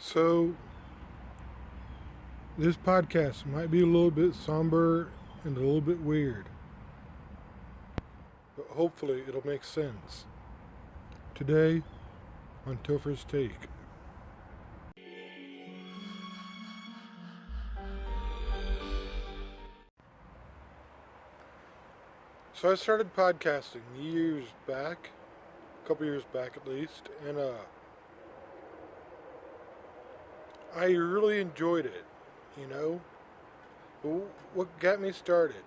So, this podcast might be a little bit somber and a little bit weird, but hopefully it'll make sense. Today on Topher's Take. So, I started podcasting years back, a couple years back at least, and I really enjoyed it, you know? But what got me started,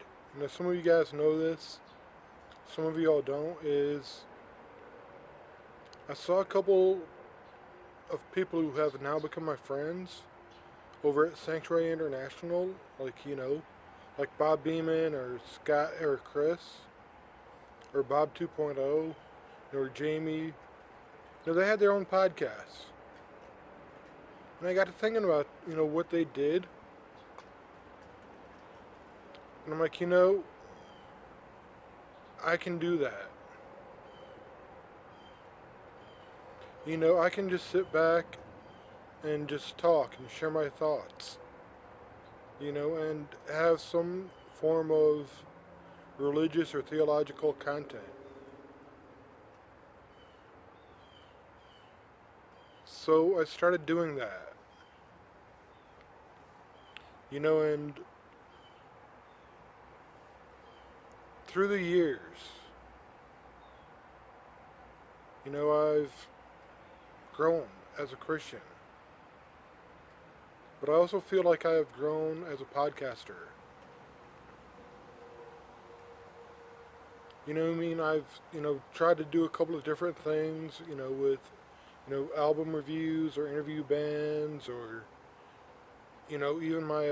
some of you guys know this, some of y'all don't, is I saw a couple of people who have now become my friends over at Sanctuary International, like Bob Beeman or Scott or Chris or Bob 2.0 or Jamie. They had their own podcasts. And I got to thinking about, what they did. And I'm like, I can do that. I can just sit back and just talk and share my thoughts. And have some form of religious or theological content. So I started doing that. And through the years, I've grown as a Christian. But I also feel like I have grown as a podcaster. You know what I mean? I've, tried to do a couple of different things, with, album reviews or interview bands or, even my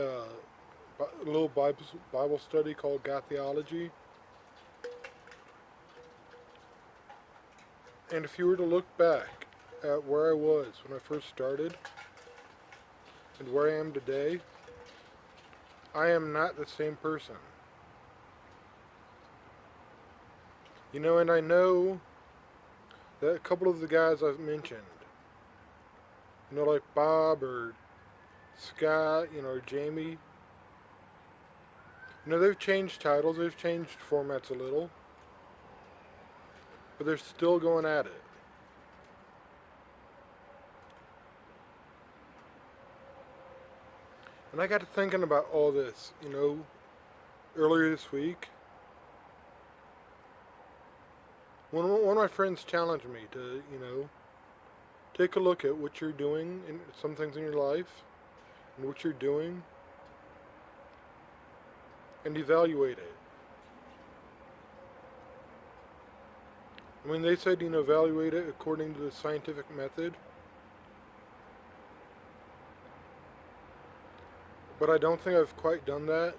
little Bible study called God Theology. And if you were to look back at where I was when I first started and where I am today, I am not the same person. And I know that a couple of the guys I've mentioned, like Bob or Scott, or Jamie, they've changed titles, they've changed formats a little, but they're still going at it. And I got to thinking about all this, earlier this week. One of my friends challenged me to, take a look at what you're doing in some things in your life and what you're doing and evaluate it. I mean, they said, evaluate it according to the scientific method. But I don't think I've quite done that.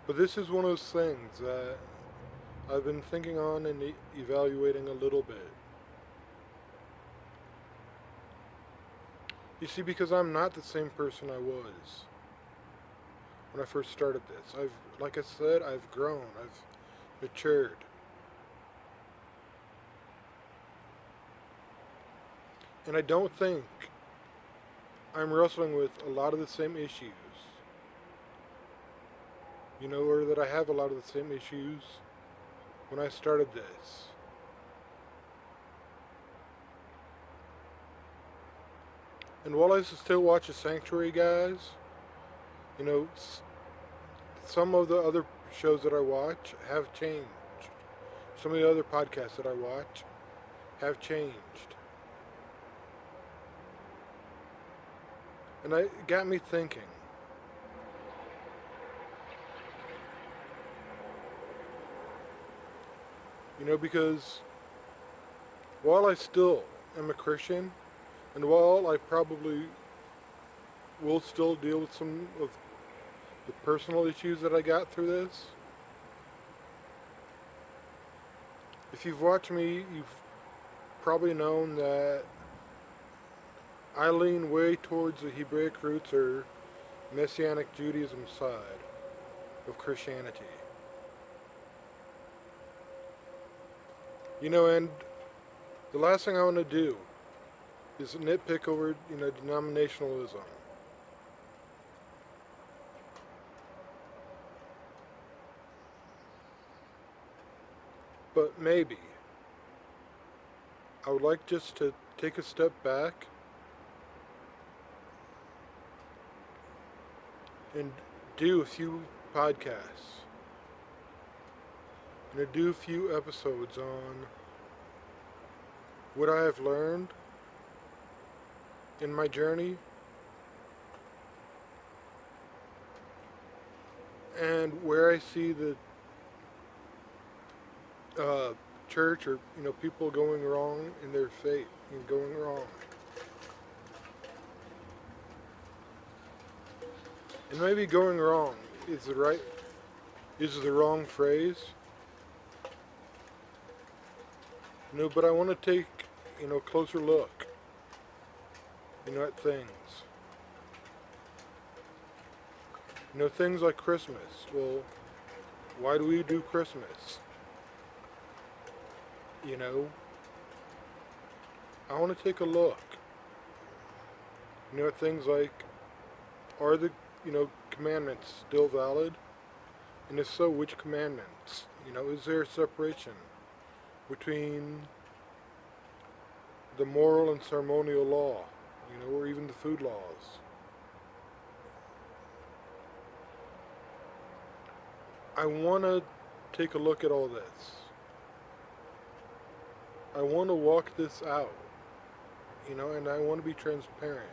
But this is one of those things that I've been thinking on and evaluating a little bit. You see, because I'm not the same person I was when I first started this. Like I said, I've grown, I've matured. And I don't think I'm wrestling with a lot of the same issues. Or that I have a lot of the same issues when I started this. And while I still watch the Sanctuary guys, some of the other shows that I watch have changed. Some of the other podcasts that I watch have changed. And it got me thinking. Because while I still am a Christian, and while I probably will still deal with some of the personal issues that I got through this, if you've watched me, you've probably known that I lean way towards the Hebraic roots or Messianic Judaism side of Christianity. And the last thing I want to do is nitpick over, denominationalism. But maybe I would like just to take a step back and do a few podcasts and to do a few episodes on what I have learned in my journey and where I see the church or people going wrong in their faith and going wrong. And maybe going wrong is the wrong phrase. But I want to take a closer look at things. Things like Christmas. Well, why do we do Christmas? I want to take a look. At things like, are the, commandments still valid? And if so, which commandments? Is there a separation between the moral and ceremonial law, or even the food laws? I want to take a look at all this. I want to walk this out, and I want to be transparent.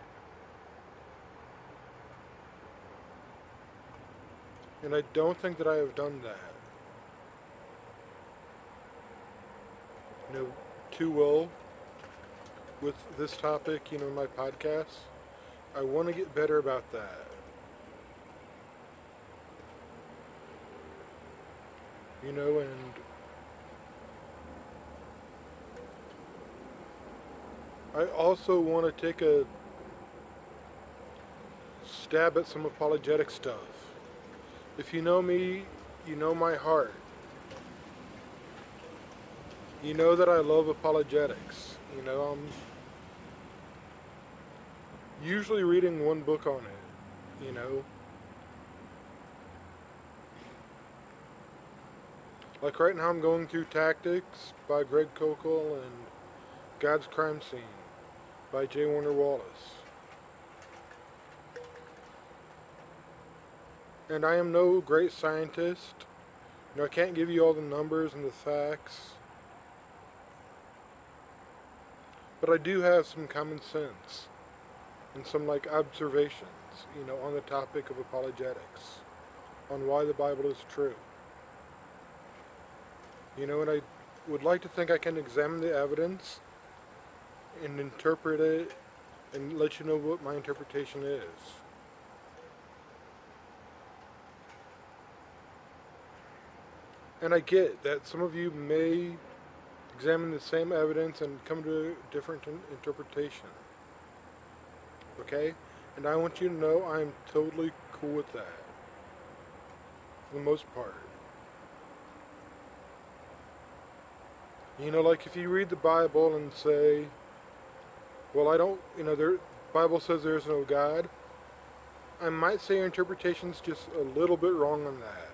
And I don't think that I have done that, too well with this topic, in my podcast. I want to get better about that. And I also want to take a stab at some apologetic stuff. If you know me, you know my heart. You know that I love apologetics. I'm usually reading one book on it, Like right now I'm going through Tactics by Greg Kokel and God's Crime Scene by J. Warner Wallace. And I am no great scientist. I can't give you all the numbers and the facts. But I do have some common sense and some observations, on the topic of apologetics, on why the Bible is true. And I would like to think I can examine the evidence and interpret it and let you know what my interpretation is. And I get that some of you may examine the same evidence and come to a different interpretation. Okay? And I want you to know I am totally cool with that. For the most part. If you read the Bible and say, well, I don't, the Bible says there is no God, I might say your interpretation's just a little bit wrong on that.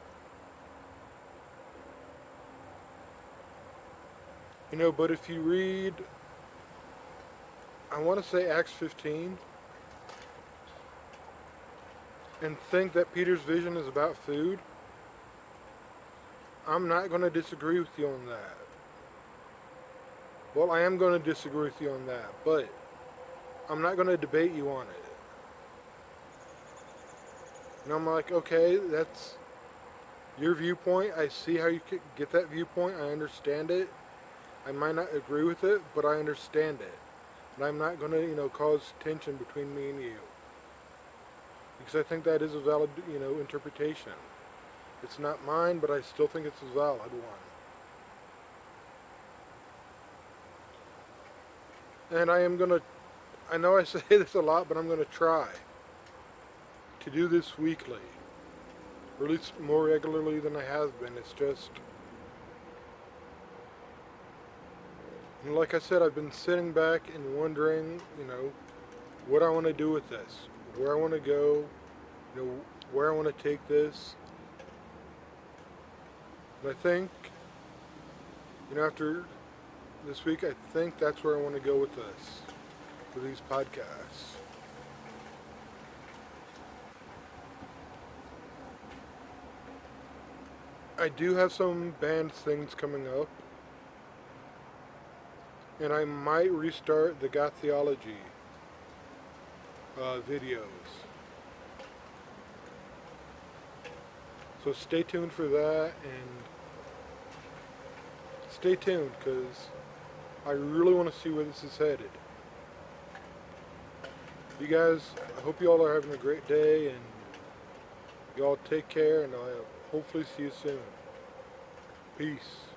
But if you read, I want to say Acts 15, and think that Peter's vision is about food, I'm not going to disagree with you on that. Well, I am going to disagree with you on that, but I'm not going to debate you on it. I'm like, okay, that's your viewpoint. I see how you get that viewpoint. I understand it. I might not agree with it, but I understand it. And I'm not going to, cause tension between me and you. Because I think that is a valid, interpretation. It's not mine, but I still think it's a valid one. And I know I say this a lot, but I'm going to try to do this weekly. Or at least more regularly than I have been. It's just, And like I said, I've been sitting back and wondering, what I want to do with this, where I want to go, where I want to take this. And I think, after this week, I think that's where I want to go with this, with these podcasts. I do have some band things coming up, and I might restart the God Theology videos. So stay tuned for that, and stay tuned because I really want to see where this is headed. You guys, I hope you all are having a great day, and y'all take care, and I'll hopefully see you soon. Peace.